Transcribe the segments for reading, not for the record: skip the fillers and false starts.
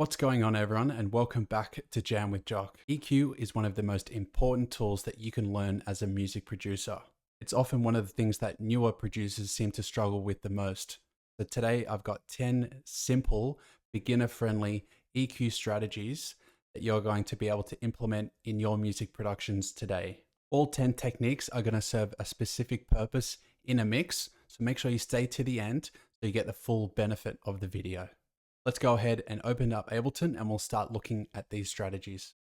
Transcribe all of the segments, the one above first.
What's going on, everyone, and welcome back to Jam with Jock. EQ is one of the most important tools that you can learn as a music producer. It's often one of the things that newer producers seem to struggle with the most. So today I've got 10 simple, beginner-friendly EQ strategies that you're going to be able to implement in your music productions today. All 10 techniques are going to serve a specific purpose in a mix, so make sure you stay to the end so you get the full benefit of the video. Let's go ahead and open up Ableton and we'll start looking at these strategies.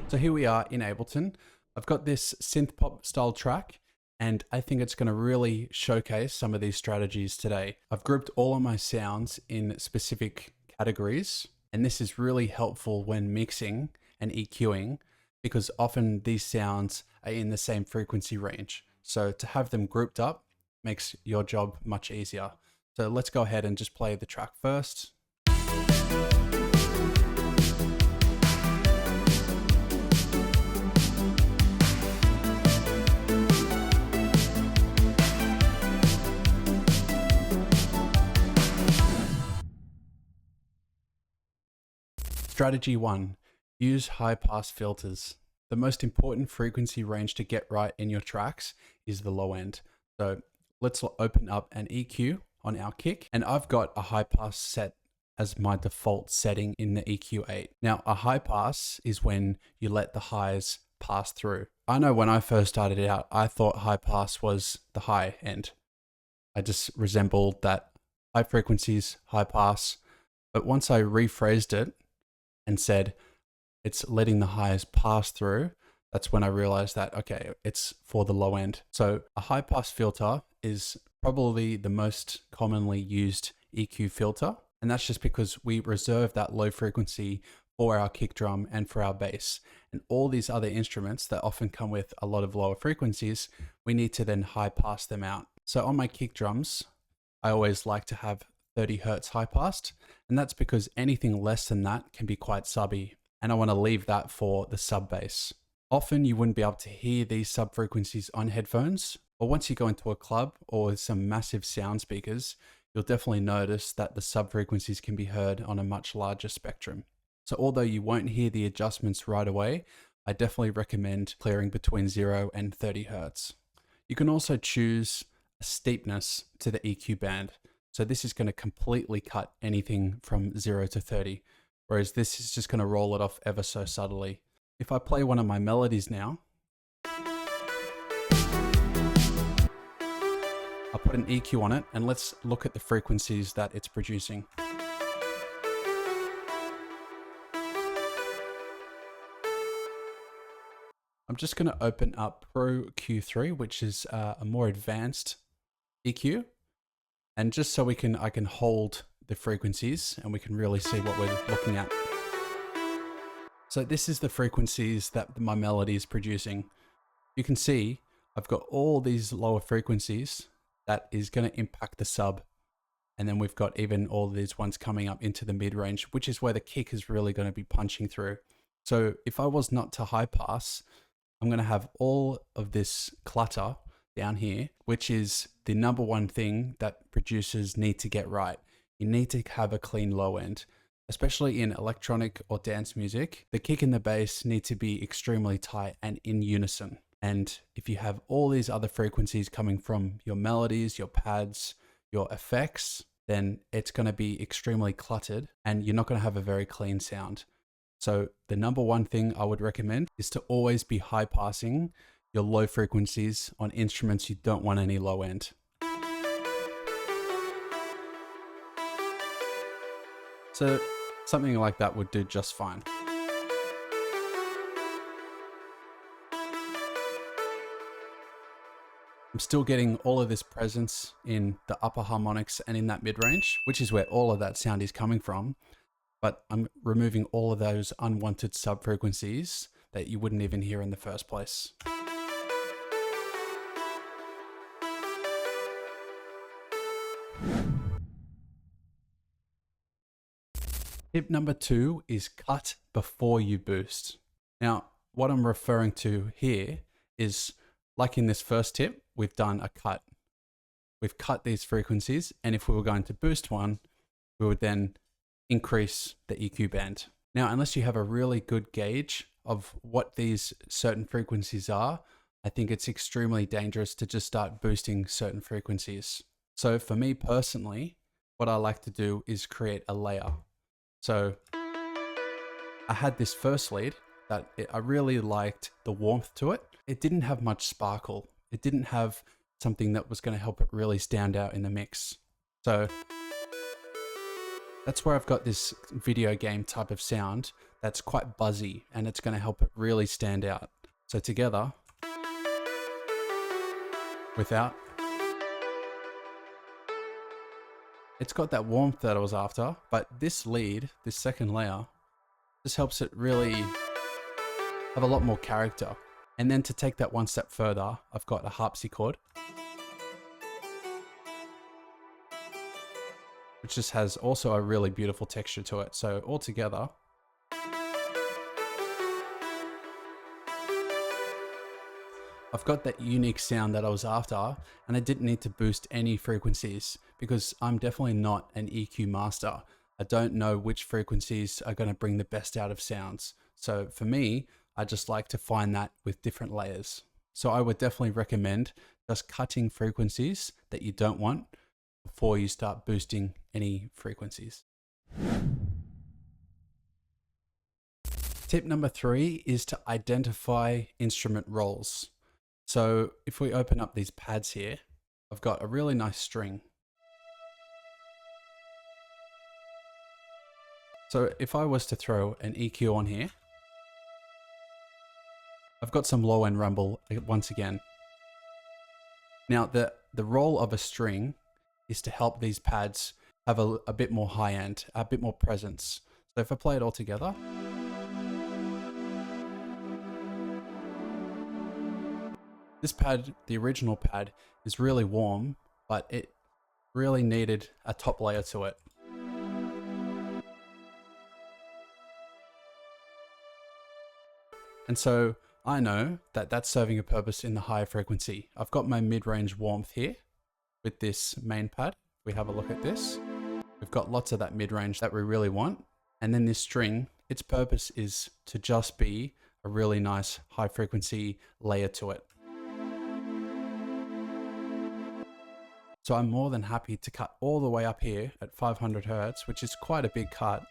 So here we are in Ableton. I've got this synth pop style track and I think it's going to really showcase some of these strategies today. I've grouped all of my sounds in specific categories, and this is really helpful when mixing and EQing because often these sounds are in the same frequency range. So to have them grouped up makes your job much easier. So let's go ahead and just play the track first. Strategy 1. Use high pass filters. The most important frequency range to get right in your tracks is the low end. So let's open up an EQ on our kick, and I've got a high pass set as my default setting in the EQ8. Now, a high pass is when you let the highs pass through. I know when I first started out, I thought high pass was the high end. I just resembled that high frequencies, high pass. But once I rephrased it and said it's letting the highs pass through, that's when I realized that, okay, it's for the low end. So a high pass filter is probably the most commonly used EQ filter. And that's just because we reserve that low frequency for our kick drum and for our bass. And all these other instruments that often come with a lot of lower frequencies, we need to then high pass them out. So on my kick drums, I always like to have 30 Hertz high passed. And that's because anything less than that can be quite subby. And I want to leave that for the sub bass. Often you wouldn't be able to hear these sub frequencies on headphones, but once you go into a club or some massive sound speakers, you'll definitely notice that the sub frequencies can be heard on a much larger spectrum. So although you won't hear the adjustments right away, I definitely recommend clearing between 0 and 30 Hertz. You can also choose a steepness to the EQ band. So this is going to completely cut anything from 0 to 30, whereas this is just going to roll it off ever so subtly. If I play one of my melodies now, I'll put an EQ on it and let's look at the frequencies that it's producing. I'm just going to open up Pro Q3, which is a more advanced EQ. And just so I can hold the frequencies and we can really see what we're looking at. So this is the frequencies that my melody is producing. You can see I've got all these lower frequencies that is going to impact the sub. And then we've got even all these ones coming up into the mid range, which is where the kick is really going to be punching through. So if I was not to high pass, I'm going to have all of this clutter down here, which is the number one thing that producers need to get right. You need to have a clean low end. Especially in electronic or dance music, the kick and the bass need to be extremely tight and in unison. And if you have all these other frequencies coming from your melodies, your pads, your effects, then it's going to be extremely cluttered and you're not going to have a very clean sound. So the number one thing I would recommend is to always be high passing your low frequencies on instruments you don't want any low end. So something like that would do just fine. I'm still getting all of this presence in the upper harmonics and in that mid-range, which is where all of that sound is coming from. But I'm removing all of those unwanted sub-frequencies that you wouldn't even hear in the first place. Tip number 2 is cut before you boost. Now, what I'm referring to here is, like in this first tip, we've done a cut. We've cut these frequencies, and if we were going to boost one, we would then increase the EQ band. Now, unless you have a really good gauge of what these certain frequencies are, I think it's extremely dangerous to just start boosting certain frequencies. So for me personally, what I like to do is create a layer. So I had this first lead that I really liked the warmth to it. It didn't have much sparkle. It didn't have something that was going to help it really stand out in the mix. So that's where I've got this video game type of sound that's quite buzzy, and it's going to help it really stand out. So together, without, it's got that warmth that I was after, but this lead, this second layer, just helps it really have a lot more character. And then to take that one step further, I've got a harpsichord, which just has also a really beautiful texture to it. So altogether, I've got that unique sound that I was after, and I didn't need to boost any frequencies because I'm definitely not an EQ master. I don't know which frequencies are going to bring the best out of sounds. So for me, I just like to find that with different layers. So I would definitely recommend just cutting frequencies that you don't want before you start boosting any frequencies. Tip number 3 is to identify instrument roles. So if we open up these pads here, I've got a really nice string. So if I was to throw an EQ on here, I've got some low end rumble once again. Now the role of a string is to help these pads have a bit more high end, a bit more presence. So if I play it all together, this pad, the original pad, is really warm, but it really needed a top layer to it. And so I know that that's serving a purpose in the higher frequency. I've got my mid-range warmth here with this main pad. We have a look at this. We've got lots of that mid-range that we really want. And then this string, its purpose is to just be a really nice high frequency layer to it. So I'm more than happy to cut all the way up here at 500 Hertz, which is quite a big cut,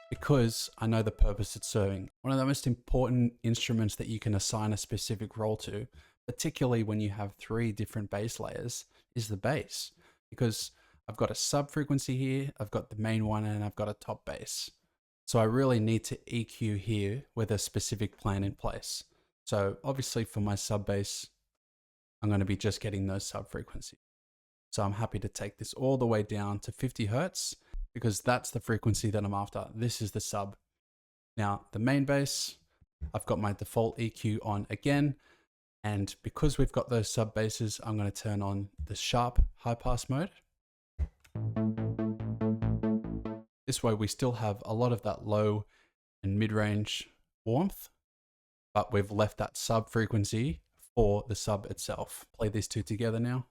because I know the purpose it's serving. One of the most important instruments that you can assign a specific role to, particularly when you have 3 different bass layers, is the bass. Because I've got a sub frequency here, I've got the main one, and I've got a top bass. So I really need to EQ here with a specific plan in place. So obviously for my sub bass, I'm going to be just getting those sub frequencies. So I'm happy to take this all the way down to 50 Hertz because that's the frequency that I'm after. This is the sub. Now the main bass, I've got my default EQ on again. And because we've got those sub basses, I'm going to turn on the sharp high pass mode. This way we still have a lot of that low and mid-range warmth, but we've left that sub frequency for the sub itself. Play these two together now.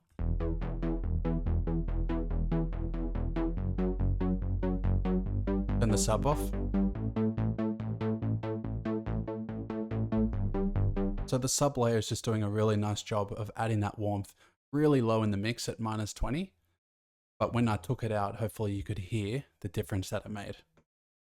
Turn the sub off. So the sub layer is just doing a really nice job of adding that warmth really low in the mix at -20. But when I took it out, hopefully you could hear the difference that it made.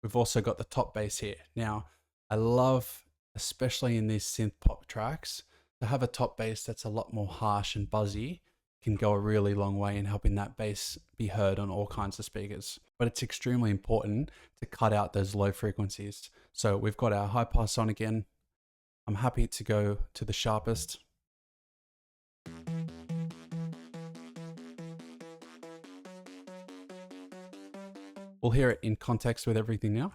We've also got the top bass here. Now, I love, especially in these synth pop tracks, to have a top bass that's a lot more harsh and buzzy can go a really long way in helping that bass be heard on all kinds of speakers. But it's extremely important to cut out those low frequencies. So we've got our high pass on again. I'm happy to go to the sharpest. We'll hear it in context with everything now.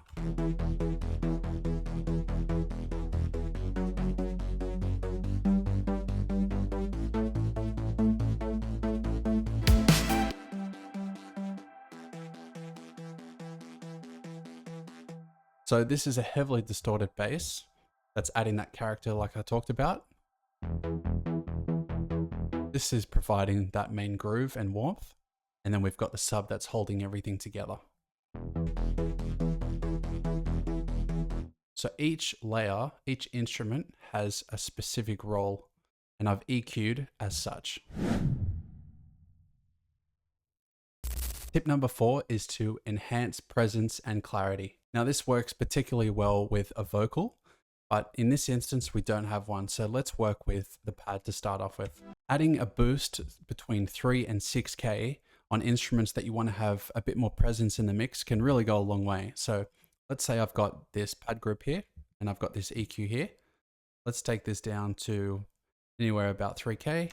So this is a heavily distorted bass that's adding that character like I talked about. This is providing that main groove and warmth. And then we've got the sub that's holding everything together. So each layer, each instrument has a specific role, and I've EQ'd as such. Tip number 4 is to enhance presence and clarity. Now this works particularly well with a vocal, but in this instance we don't have one, so let's work with the pad to start off with. Adding a boost between 3 and 6K on instruments that you want to have a bit more presence in the mix can really go a long way. So let's say I've got this pad group here and I've got this EQ here. Let's take this down to anywhere about 3K.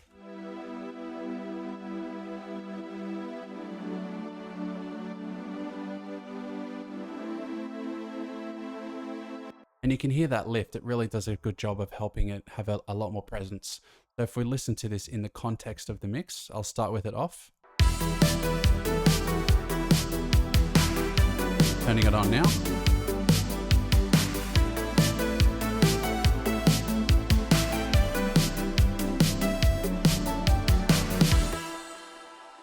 And you can hear that lift. It really does a good job of helping it have a lot more presence. So if we listen to this in the context of the mix, I'll start with it off. Turning it on now.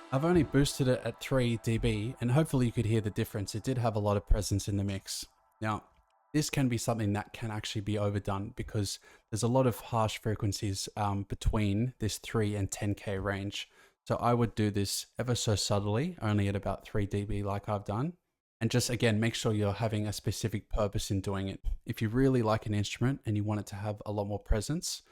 I've only boosted it at 3 dB, and hopefully you could hear the difference. It did have a lot of presence in the mix. Now, this can be something that can actually be overdone because there's a lot of harsh frequencies between this 3 and 10K range. So I would do this ever so subtly, only at about 3 dB like I've done. And just again, make sure you're having a specific purpose in doing it. If you really like an instrument and you want it to have a lot more presence,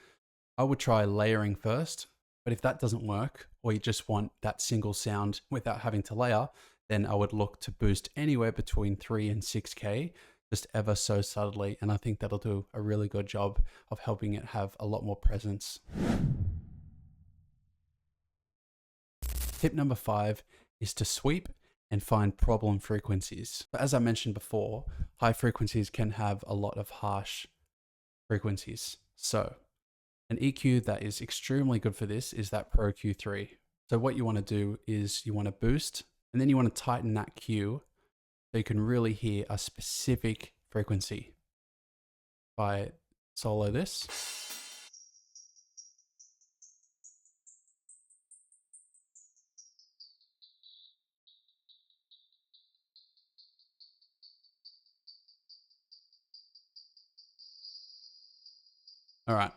I would try layering first. But if that doesn't work, or you just want that single sound without having to layer, then I would look to boost anywhere between 3 and 6K, just ever so subtly. And I think that'll do a really good job of helping it have a lot more presence. Tip number 5 is to sweep and find problem frequencies. But as I mentioned before, high frequencies can have a lot of harsh frequencies. So an EQ that is extremely good for this is that Pro Q3. So what you want to do is you want to boost and then you want to tighten that Q so you can really hear a specific frequency. If I solo this. All right.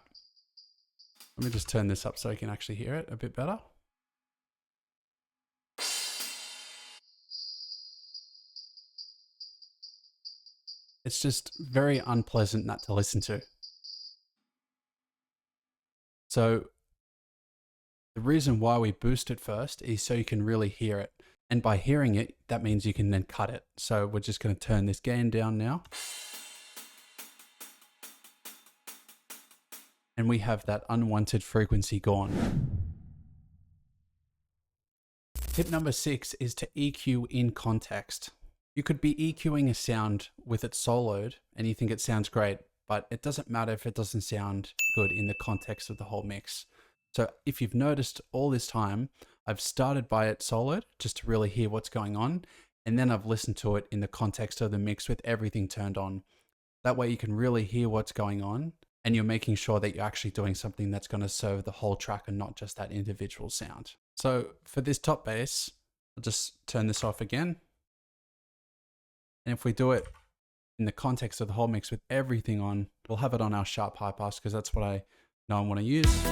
Let me just turn this up so you can actually hear it a bit better. It's just very unpleasant not to listen to. So the reason why we boost it first is so you can really hear it. And by hearing it, that means you can then cut it. So we're just going to turn this gain down now. And we have that unwanted frequency gone. Tip number 6 is to EQ in context. You could be EQing a sound with it soloed and you think it sounds great, but it doesn't matter if it doesn't sound good in the context of the whole mix. So if you've noticed all this time, I've started by it soloed just to really hear what's going on. And then I've listened to it in the context of the mix with everything turned on. That way you can really hear what's going on and you're making sure that you're actually doing something that's going to serve the whole track and not just that individual sound. So for this top bass, I'll just turn this off again. And if we do it in the context of the whole mix with everything on, we'll have it on our sharp high pass because that's what I know I want to use.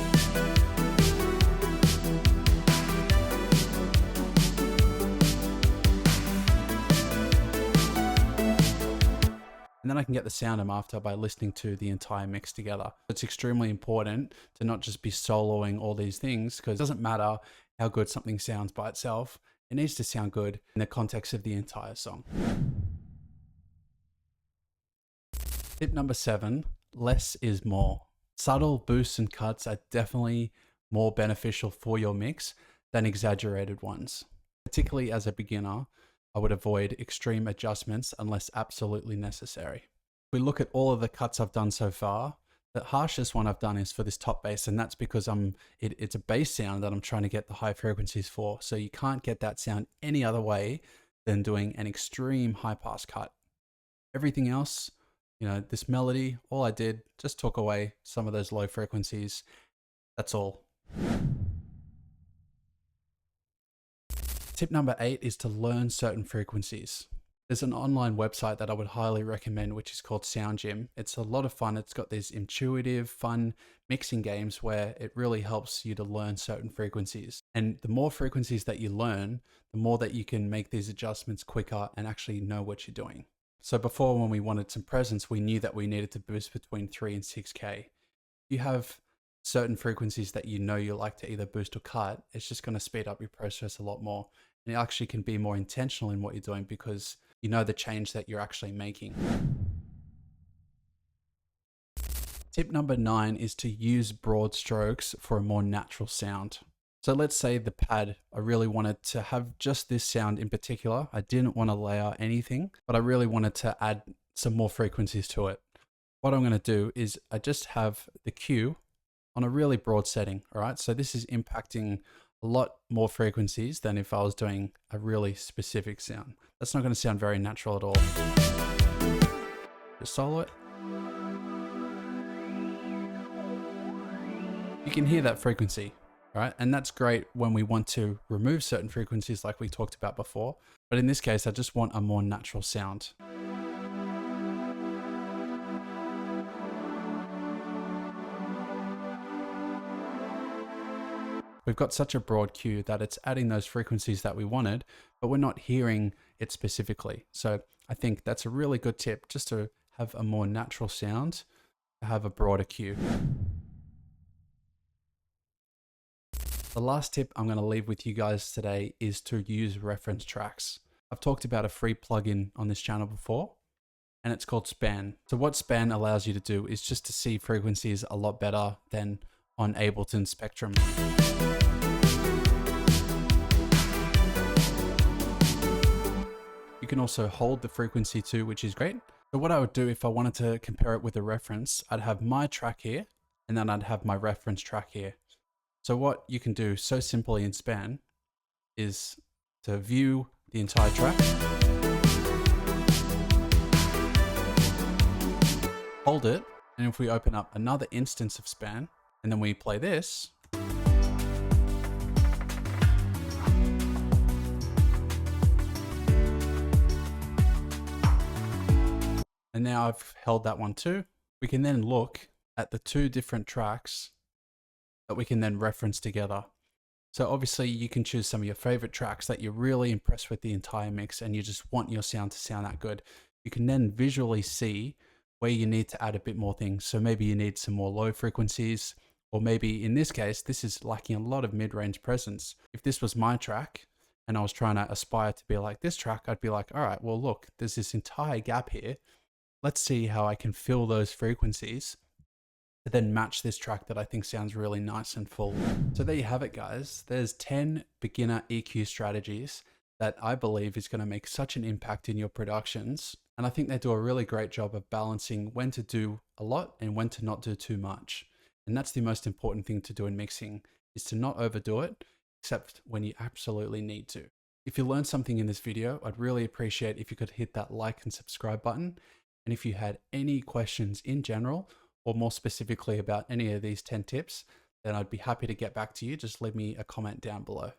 And then I can get the sound I'm after by listening to the entire mix together. It's extremely important to not just be soloing all these things because it doesn't matter how good something sounds by itself. It needs to sound good in the context of the entire song. Tip number 7, less is more. Subtle boosts and cuts are definitely more beneficial for your mix than exaggerated ones. Particularly as a beginner, I would avoid extreme adjustments unless absolutely necessary. If we look at all of the cuts I've done so far, the harshest one I've done is for this top bass, and that's because it's a bass sound that I'm trying to get the high frequencies for. So you can't get that sound any other way than doing an extreme high pass cut. Everything else, this melody, all I did, just took away some of those low frequencies. That's all. Tip number 8 is to learn certain frequencies. There's an online website that I would highly recommend, which is called Sound Gym. It's a lot of fun. It's got these intuitive, fun mixing games where it really helps you to learn certain frequencies. And the more frequencies that you learn, the more that you can make these adjustments quicker and actually know what you're doing. So before, when we wanted some presence, we knew that we needed to boost between 3 and 6K. You have certain frequencies that you know you like to either boost or cut, it's just going to speed up your process a lot more. And you actually can be more intentional in what you're doing because you know the change that you're actually making. Tip number 9 is to use broad strokes for a more natural sound. So let's say the pad, I really wanted to have just this sound in particular. I didn't want to layer anything, but I really wanted to add some more frequencies to it. What I'm going to do is I just have the Q on a really broad setting. All right. So this is impacting a lot more frequencies than if I was doing a really specific sound. That's not going to sound very natural at all. Just solo it. You can hear that frequency, right? And that's great when we want to remove certain frequencies like we talked about before. But in this case, I just want a more natural sound. We've got such a broad cue that it's adding those frequencies that we wanted, but we're not hearing it specifically. So I think that's a really good tip, just to have a more natural sound, to have a broader cue. The last tip I'm going to leave with you guys today is to use reference tracks. I've talked about a free plugin on this channel before, and it's called Span. So what Span allows you to do is just to see frequencies a lot better than on Ableton Spectrum. You can also hold the frequency too, which is great. So what I would do if I wanted to compare it with a reference, I'd have my track here, and then I'd have my reference track here. So what you can do so simply in Span is to view the entire track, hold it, and if we open up another instance of Span, and then we play this, and now I've held that one too, we can then look at the two different tracks that we can then reference together. So obviously you can choose some of your favorite tracks that you're really impressed with the entire mix and you just want your sound to sound that good. You can then visually see where you need to add a bit more things. So maybe you need some more low frequencies, or maybe in this case, this is lacking a lot of mid-range presence. If this was my track and I was trying to aspire to be like this track, I'd be like, all right, well, look, there's this entire gap here. Let's see how I can fill those frequencies to then match this track that I think sounds really nice and full. So there you have it, guys. There's 10 beginner EQ strategies that I believe is going to make such an impact in your productions. And I think they do a really great job of balancing when to do a lot and when to not do too much. And that's the most important thing to do in mixing, is to not overdo it, except when you absolutely need to. If you learned something in this video, I'd really appreciate if you could hit that like and subscribe button. And if you had any questions in general, or more specifically about any of these 10 tips, then I'd be happy to get back to you. Just leave me a comment down below.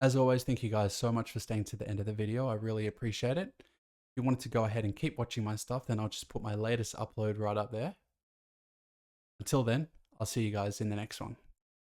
As always, thank you guys so much for staying to the end of the video. I really appreciate it. If you wanted to go ahead and keep watching my stuff, then I'll just put my latest upload right up there. Until then, I'll see you guys in the next one.